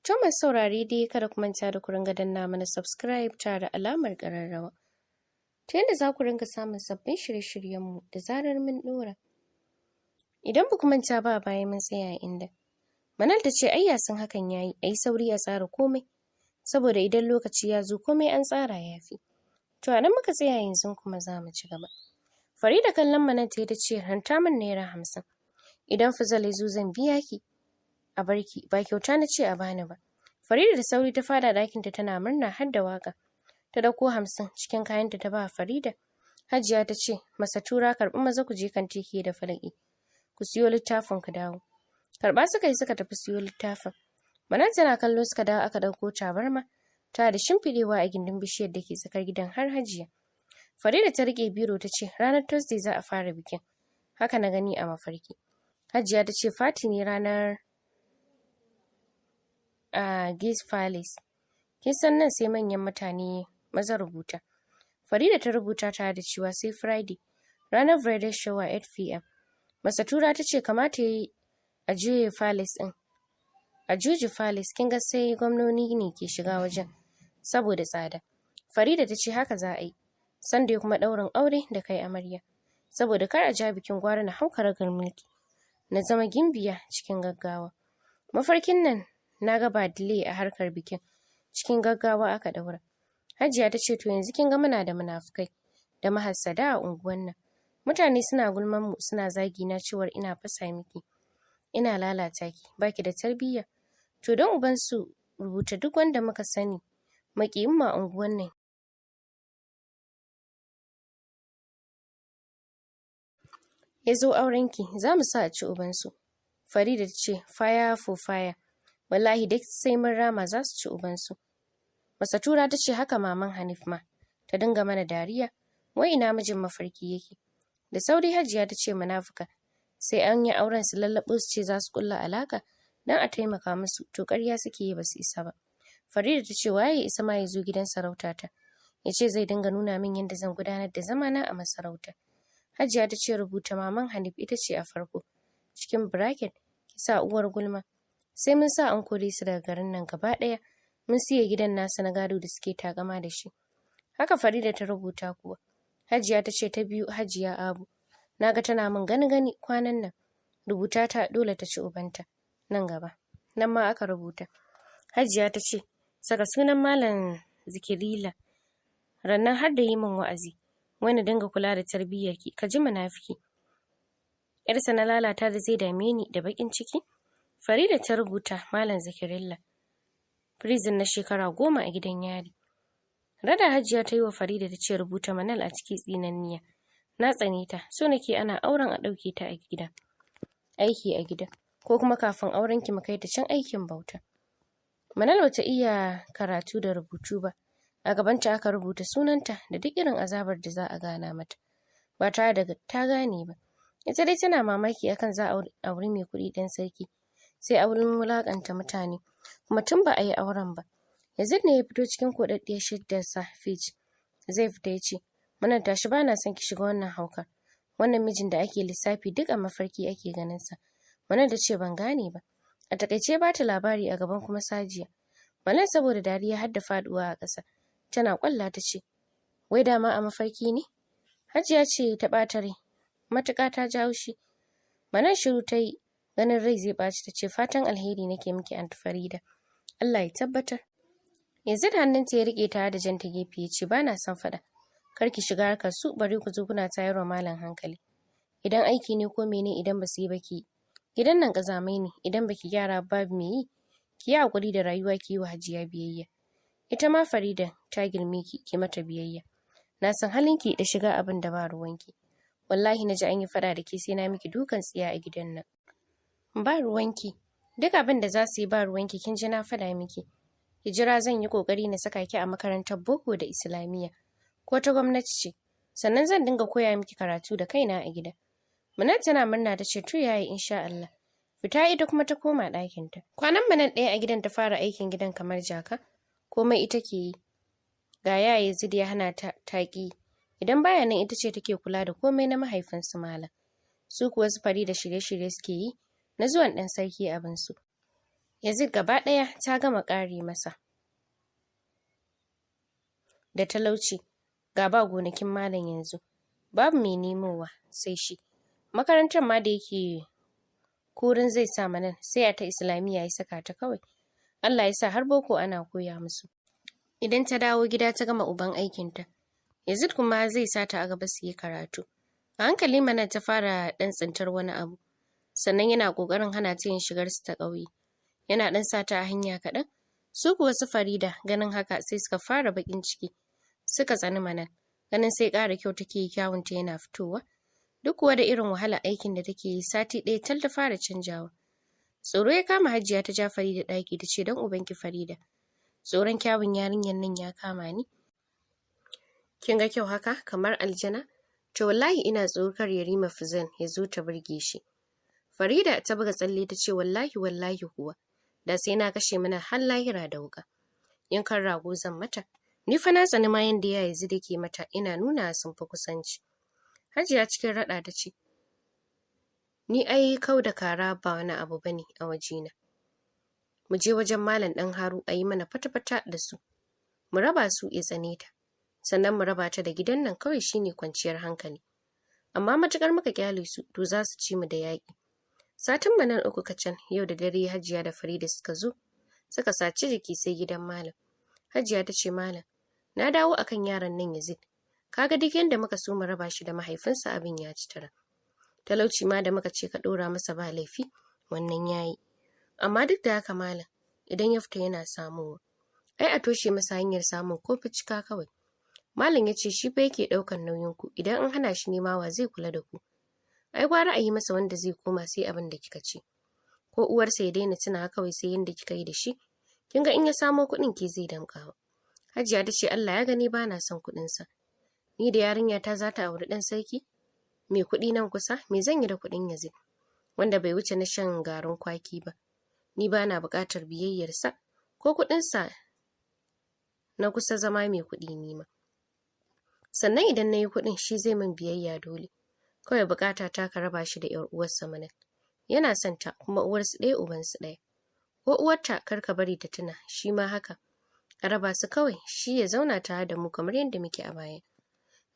To mai saurare dai kada ku manta da ku ringa danna mana subscribe tare da alamar ƙararrawa. Ta yadda za ku ringa samun sabbin shirye-shiryenmu da zarar mun ɗora. Idan ba ku manta ba a baya mun tsaya inda. Manal ta ce ai yasan hakan yayi, ayi sauri a tsara komai. Saboda idan lokaci ya zo komai an tsara ya fi. To a nan muka tsaya yanzu kuma za mu ci gaba. Farida kallon Manal ta ce ranta min naira 50. Idan Fuzal ya zo zan biya ki. A barki ba kyauta na ce a bani ba. Farida da sauri ta fada ɗakinta tana murna har da waka. Ta dauko 50 cikin kayanta ta ba Farida. Hajiya ta ce masa tura karɓi maza ku je kan teke da falaki. Ku siyo littafin ku dawo. Karɓa suka yi suka tafi siyo littafin. Manal tana kallo suka dawo aka ɗauko tabarma. Ta da shimfiɗewa a gindin bishiyar da ke tsakar gidan har Hajiya. Farida ta riƙe biro ta ce ranar Thursday za a fara bikin. Haka na gani a mafarki. Hajiya ta ce Fati ne ranar a Gates Palace. Kin san nan sai manyan mutane maza rubuta. Farida ta rubuta tare da cewa sai Friday. Ranar bridal shower 8 p.m. Masatura ta ce kamata yayi a juye Palace din. A Juji Palace kin ga sai gwamnoni ne ke shiga wajen saboda tsada. Farida ta ce haka za a yi. Sunday kuma ɗaurin aure da kai amarya. Saboda kar a ja bikin gwara na hauka ragar mulki. Na zama gimbiya cikin gaggawa. Mafarkin nan na ga ba delay a harkar bikin. Cikin gaggawa aka daura. Hajiya ta ce to yanzu kin ga muna da munafukai da mahassada a unguwan nan. Mutane suna gulman mu suna zagi na cewar ina fasa miki. Ina lalata ki, baki da tarbiyya. To don uban su rubuta duk wanda muka sani makiyin ma unguwan nan. Ya zo aurenki za mu sa a ci ubansu. Farida ta ce fire for fire. Wallahi duk sai mun rama za su ci ubansu. Masatura ta ce haka maman Hanif ma. Ta dinga mana dariya. Wai ina mijin mafarki yake. Da sauri Hajiya ta ce munafuka. Sai an yi auren su lallaɓo su ce za su kulla alaka dan a taimaka musu to ƙarya suke yi ba su isa ba. Farida ta ce waye isa ma ya zo gidan sarautata. Ya ce zai dinga nuna min yadda zan gudanar da zamana a masarauta. Hajiya ta ce rubuta maman Hanif ita ce a farko. Cikin bracket ki sa uwar gulma. Sai mun sa an kore su daga garin nan gaba ɗaya. Mun siya gidan nasu na gado da suke takama da shi. Haka Farida ta rubuta kuwa. Hajiya ta ce ta biyu Hajiya Abu. Naga tana min gani kwanan nan. Rubuta ta dole ta ci ubanta. Nan gaba. Nan ma aka rubuta. Hajiya ta ce saka sunan Malam Zikirila. Rannan har da yi min wa'azi. Wani dinga kula da tarbiyyarki. Ka ji munafiki. Yarsa na lalata da zai dame ni da bakin ciki. Farida ta rubuta Malam Zikirilla. Prison na shekara 10 a gidan yari. Rada Hajiya ta yi wa Farida ta ce rubuta Manal a ciki tsinanniya. Na tsane ta, so nake ana auren a ɗauke ta a gida. Aiki a gida. Ko kuma kafin auren ki mu kai ta can aikin bauta. Manal bata iya karatu da rubutu ba. A gabanta aka rubuta sunanta da duk irin azabar da za a gana mata. Ba tare da ta gane ba. Ita dai tana mamaki akan za a auri mai kuɗi ɗan sarki. Sai auren wulaƙanta mutane. Kuma tun ba a yi auren ba. Yazid ne ya fito cikin koɗaɗɗiyar shiddarsa Fij. Zai fita ya ce, Manal tashi ba na son ki shiga wannan haukar. Wannan mijin da ake lissafi duk a mafarki ake ganinsa. Manal ta ce ban gane ba. A takaice ba ta labari a gaban kuma Sajiya. Manal saboda dariya har da faɗuwa a ƙasa. Tana ƙwalla ta ce, wai dama a mafarki ne? Hajiya ce ta ɓata rai. Matuƙa ta ja haushi. Manal shiru ta yi ganin rai zai ɓaci ta ce fatan alheri nake miki Aunt Farida. Allah ya tabbatar. Yanzu da hannunta ya riƙe tare da janta gefe ya ce ba na son faɗa. Kar ki shiga harkar su bari ku zo kuna tayarwa malam hankali. Idan aiki ne ko mene idan ba su yi ba ki. Gidan nan ƙazamai ne idan baki gyara babu me yi. Ki yi haƙuri da rayuwa ki yi wa Hajiya biyayya. Ita ma Farida ta girme ki ki mata biyayya. Na san halinki da shiga abin da ba ruwanki. Wallahi na ji an yi faɗa da ke sai na miki dukan tsiya a gidan nan. Ba ruwanki. Duk abin da za su yi ba ruwanki kin ji na faɗa miki. Ki jira zan yi ƙoƙari na saka ki a makarantar boko da Islamiyya. Ko ta gwamnati ce. Sannan zan dinga koya miki karatu da kaina a gida. Manal tana murna ta ce to yayi insha Allah. Fita ita kuma ta koma ɗakinta. Kwanan Manal ɗaya a gidan ta fara aikin gidan kamar jaka. Komai ita ke yi. Ga yaya Yazid ya hana ta taƙi. Idan baya nan ita ce take kula da komai na mahaifinsu Malam. Su kuwa su Farida shirye-shirye suke yi na zuwan ɗan sarki abinsu. Yazid gaba ɗaya ta gama ƙare masa da talauci, ga ba gonakin malam yanzu, babu mai nemowa sai shi. Makarantar ma da yake kurin zai sa Manan sai a ta Islamiyya ya saka ta kawai. Allah ya sa har boko ana koya musu. Idan ta dawo gida ta gama uban aikinta, Yazid kuma zai sa ta a gaba su yi karatu. A hankali Manan ta fara ɗan tsintar wani abu, sannan yana ƙoƙarin hana ta yin shigar su ta ƙauye. Yana ɗan sa ta a hanya kaɗan. Su kuwa su Farida ganin haka sai suka fara baƙin ciki. Suka tsani Manan, ganin sai ƙara kyau take yi, kyawunta yana fitowa. Duk kuwa da irin wahalar aikin da take yi, sati ɗaya tal ta fara canjawa. Tsoro ya kama Hajiya, ta ja Farida ɗaki ta ce, don ubanki Farida, tsoron kyawun yarinyar nan ya kama ni. Kin ga kyau haka kamar aljana? To wallahi ina tsoro kar Yarima Fuzan ya zo ta burge shi. Farida ta buga tsalle ta ce, wallahi kuwa, da sai na kashe mana har lahira da wuka. Yankan rago zan mata. Ni fa na tsani ma yanda ya yanzu da ke mata, ina nuna sun fi kusanci. Hajiya cikin raɗa ta ce, ni ai kau da kara ba wani abu bane a wajena. Mu je wajen Malam ɗan Haru a yi mana fata-fata da su. Mu raba su ya tsane ta. Sannan mu raba ta da gidan nan kawai shine kwanciyar hankali. Amma matuƙar muka kyale su, to za su ci mu da yaƙi. Satin mu nan 3 kacal, yau da dare Hajiya da Farida suka zo, suka saci jiki sai gidan Malam. Hajiya ta ce, Malam, na dawo akan yaron nan Yazid. Kaga duk yanda muka so mu raba shi da mahaifinsa abin ya ci tara. Talauci ma da muka ce ka ɗora masa ba laifi, wannan yayi. Amma duk da haka Malam, idan ya fita yana samowa, ai a toshe masa hanyar samun ko cika kawai. Malam ya ce shi fa yake ɗaukar nauyin ku, idan an hana shi nemawa zai kula da ku. Ai gwara a yi masa wanda zai koma sai abin da kika ce. Ko uwarsa ya daina tunawa kawai sai yanda kika yi da shi. Kin ga in ya samo kuɗin ke zai damƙawa. Hajiya ta ce Allah ya gani ba na son kuɗinsa. Ni da yarinya ta za ta auri ɗan sarki? Mai kuɗi nan kusa, me zan yi da kuɗin Yazid? Wanda bai wuce na shan garin kwaki ba. Ni ba na buƙatar biyayyarsa, ko kuɗinsa na kusa zama mai kuɗi nima. Sannan idan na yi kuɗin shi zai min biyayya dole. Kawai buƙata ta ka raba shi da ‘yar uwarsa Manan. Yana son ta kuma uwarsu ɗaya ubansu ɗaya. Ko uwarta kar ka bari ta tuna, shi ma haka. A raba su kawai, shi ya zauna tare da mu kamar yadda muke a baya.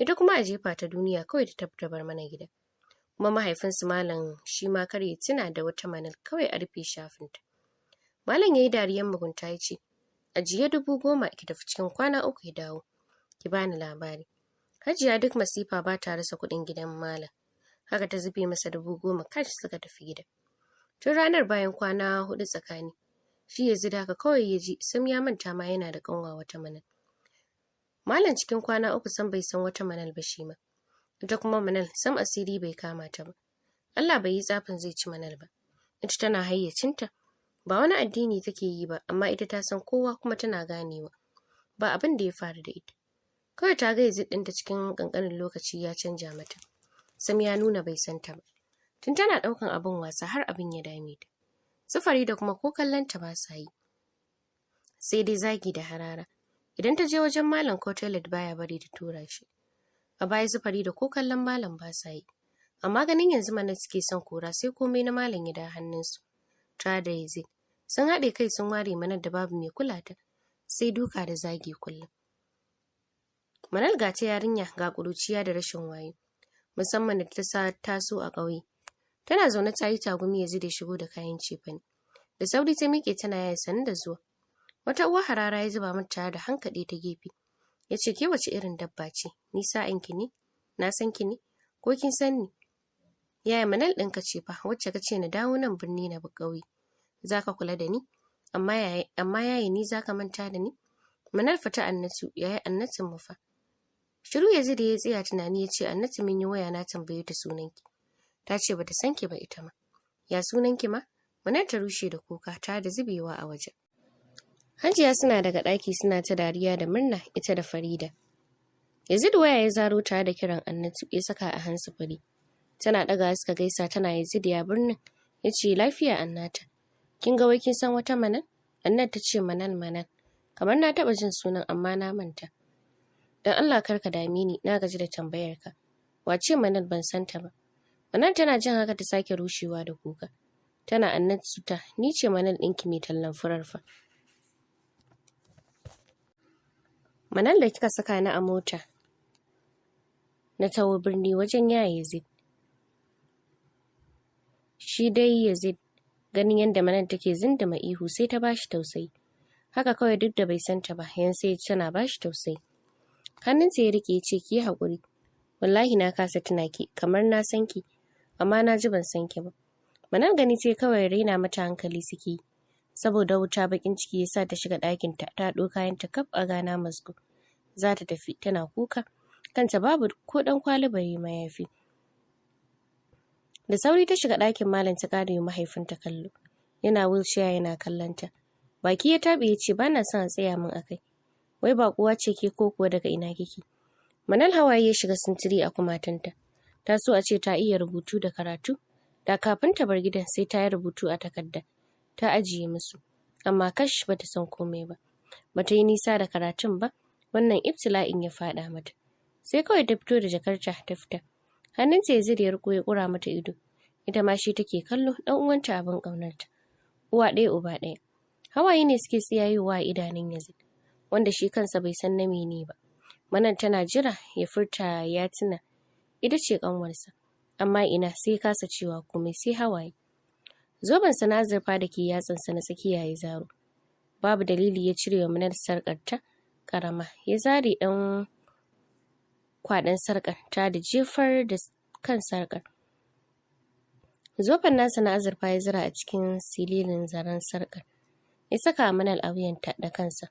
Ita kuma a jefa ta duniya kawai ta tafi ta bar mana gida. Kuma mahaifinsu Malam shi ma kar ya tuna da wata Manal, kawai a rufe shafinta. Malam ya yi dariyar mugunta ya ce, ajiye 10,000 ki tafi cikin kwana 3 ya dawo. Ki bani labari. Hajiya duk masifa ba ta rasa kuɗin gidan Malam. Haka ta zube masa 10,000 kash suka tafi gida. Tun ranar bayan kwana 4 tsakani, shi ya zida haka kawai ya ji sam ya manta ma yana da ƙanwa wata Manal. Malam cikin kwana 3 sam bai san wata Manal ba shi ma. Ita kuma Manal sam asiri bai kama ta ba. Allah bai yi tsafin zai ci Manal ba. Ita tana hayyacinta. Ba wani addini take yi ba, amma ita ta san kowa kuma tana ganewa. Ba abin da ya faru da ita. Kawai ta ga Yazid ɗinta cikin ƙanƙanin lokaci ya canja mata. Sam ya nuna bai san ta ba. Tun tana ɗaukan abin wasa har abin ya dame ta. Sufari da kuma ko kallon ta ba sa yi. Sai dai zagi da harara. Idan ta je wajen Malam ko toilet baya bari ta tura shi. A baya Sufari da ko kallon Malam ba sa yi. Amma ganin yanzu Manal suke son kora sai komai na Malam ya da hannunsu. Ta da Yazid sun haɗe kai sun ware Manal da babu mai kula ta, sai duka da zagi kullum. Manal ga ta yarinya ga ƙuruciya da rashin wayo, musamman da ta taso a ƙauye. Tana zaune ta yi tagumi Yazid ya shigo da kayan cefane. Da sauri ta miƙe tana yaya sanin da zuwa. Wata uwa harara ya zuba mata tare da hankaɗe ta gefe. Ya ce, ke wace irin dabba ce? Ni sa'anki ne? Na san ki ne? Ko kin san ni? Yaya Manal ɗinka ce fa, wacce ka ce na dawo nan birni na bi ƙauye. Za ka kula da ni? Amma yaya ni za ka manta da ni? Manal fata Annatu, yaya Annatun mu fa. Shiru Yazid ya tsaya tunani ya ce, Annatu min yi waya na tambaye ta sunanki. Ta ce bata san ki ba ita ma. Ya sunanki ma? Manal ta rushe da kuka ta da zubewa a waje. Hajiya suna daga ɗaki suna ta dariya da murna ita da Farida. Yazid waya ya zaro tare da kiran Annatu ya saka a hansu fari. Tana ɗaga suka gaisa tana Yazid ya birnin. Ya ce lafiya Annata. Kin ga wai kin san wata Manal? Annat ta ce Manal. Kamar na taɓa jin sunan amma na manta. Dan Allah kar ka dame ni, na gaji da tambayar ka. Wace Manal ban san ta ba. Manal tana jin haka ta sake rushewa da kuka. tana annatsu ta, ni ce Manal ɗinki mai tallan furar fa. Manal da kika saka ni a mota na taho birni wajen yaya Yazid. Shi dai Yazid ganin yadda Manal take zinduma ihu sai ta bashi tausayi. Haka kawai duk da bai san ta ba, yan sai tana bashi tausayi. Hannunsa ya rike ya ce ki yi haƙuri. Wallahi na kasa tuna ki, kamar na san ki, amma na ji ban san ki ba. Manal gani sai kawai raina mata hankali suke yi. Saboda wuta bakin ciki ya sa ta shiga ɗakinta ta haɗo kayanta kaf a gana masgo. Za ta tafi tana kuka. Kanta babu ko ɗan kwali bare mayafi. Da sauri ta shiga ɗakin malam ta ƙara yi mahaifinta kallo. Yana wheelchair yana kallonta. Baki ya taɓe ya ce ba na son a tsaya min akai. Wai ba kuwa ce ke ko kuwa daga ina kike? Manal hawaye ya shiga sintiri a kumatanta. Ta so a ce ta iya rubutu da karatu. Da kafin ta bar gidan sai ta yi rubutu a takarda. Ta ajiye musu. Amma kash bata san komai ba. Bata yi nisa da karatun ba. Wannan ibtila'in ya faɗa mata. Sai kawai ta fito da jakarta ta fita. Hannunta ya zire ya riko ya ƙura mata ido. Ita ma shi take kallo ɗan uwanta abin ƙaunarta. Uwa ɗaya uba ɗaya. Hawaye ne suke tsiyayowa a idanun Yazid, wanda shi kansa bai san na mene ba. Manan tana jira ya furta ya tuna ita ce ƙanwarsa. Amma ina sai kasa cewa komai sai hawaye. Zobensa na azurfa da ke yatsansa na tsakiya ya zaro. Babu dalili ya cire wa Manar sarƙarta ƙarama. Ya zare ɗan kwaɗan sarƙar ta da jefar da kan sarƙar. Zoben nasa na azurfa ya zira a cikin sililin zaren sarƙar. Ya saka Manal a wuyanta da kansa.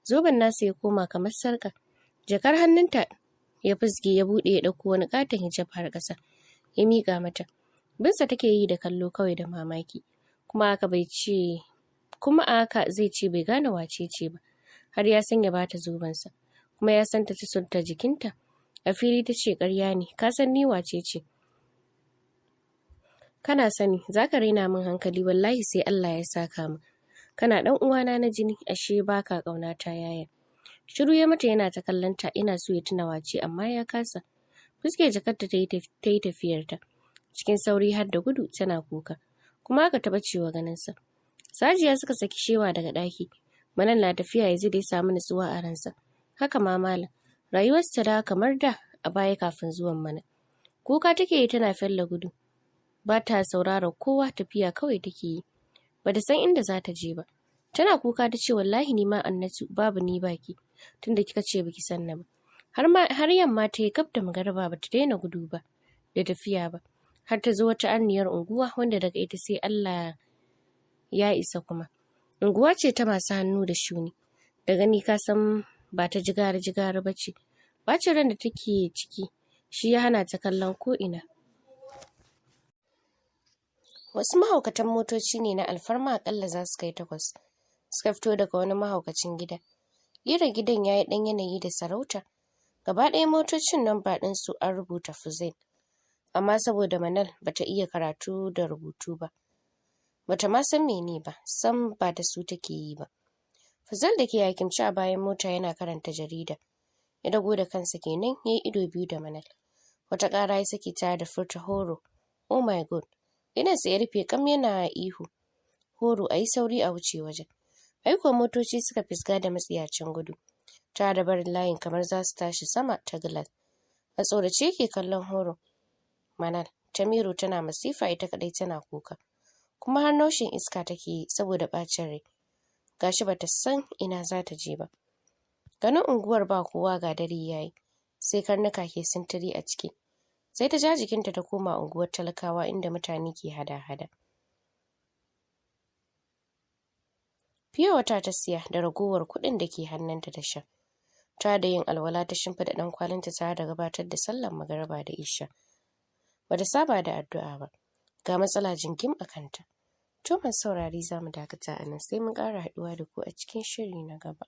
Zoben nasa ya koma kamar sarƙar. Jakar hannunta ya fusge ya buɗe ya ɗauko wani ƙaton hijab har ƙasa. Ya miƙa mata. Binsa take yi da kallo kawai da mamaki. Kuma a haka zai ce bai gane wace ce ba. Har ya san ya bata zobensa. Kuma ya san ta sulta jikinta. A fili ta ce ƙarya ne, ka san ni wace ce. Kana sani, za ka raina min hankali wallahi sai Allah ya saka min. Kana ɗan uwana na jini, ashe baka ƙaunata yaya. Shiru ya mata yana ta kallonta, ina so ya tuna wace amma ya kasa. Fuske jakarta ta yi tafiyarta. Cikin sauri har da gudu tana kuka. Kuma aka taɓa cewa ganinsa. Sajiya suka saki shewa daga ɗaki. Manal na tafiya ya zai dai samu nutsuwa a ransa. Haka ma malam. Rayuwarsa da kamar da a baya kafin zuwan Manal. Kuka take yi tana fella gudu. Ba ta saurara kowa, tafiya kawai take yi. Ba ta san inda za ta je ba. Tana kuka ta ce wallahi ni ma Annatu babu ni baki. Tunda kika ce baki san na ba. Har yamma ta yi gab da magariba ba ta daina gudu ba da tafiya ba. Har ta zo wata anniyar unguwa wanda daga ita sai Allah ya isa kuma. Unguwa ce ta masu hannu da shuni. Da gani ka san ba ta jigara ba ce. Bacin ran da take ciki shi ya hana ta kallon ko'ina. Wasu mahaukatan motoci ne na alfarma akalla za su kai 8. Suka fito daga wani mahaukacin gida. Irin gidan ya yi ɗan yanayi da sarauta. Gaba ɗaya motocin nan ba ɗinsu an rubuta Fuzail. Amma saboda Manal bata iya karatu da rubutu ba. Bata ma san mene ba, sam ba da su take yi ba. Fuzail da ke hakimci a bayan mota yana karanta jarida. Ya dago da kansa kenan ya yi ido biyu da Manal. Wata ƙara ya saki ta da furta horo. Oh my god. Idonsa ya rufe kam yana ihu. Horo a yi sauri a wuce wajen. Aiko motoci suka fisga da matsiyacin gudu. Ta da barin layin kamar za su tashi sama ta gilas. A tsorace yake kallon horo. Manal, Tamiru tana masifa ita kadai tana kuka. Kuma har naushin iska take yi saboda ɓacin rai. Gashi bata san ina za ta je ba. Ganin unguwar ba kowa ga dare yayi. Sai karnuka ke sintiri a ciki. Sai ta ja jikinta ta koma unguwar talakawa inda mutane ke hada-hada. Fiye wata ta siya da ragowar kuɗin da ke hannunta ta sha. Ta da yin alwala ta shimfiɗa ɗan kwalinta tare da gabatar da sallar magariba da isha. Bata saba da addu'a ba. Ga matsala jingim a kanta. To masu saurari za mu dakata a nan sai mun ƙara haɗuwa da ku a cikin shiri na gaba.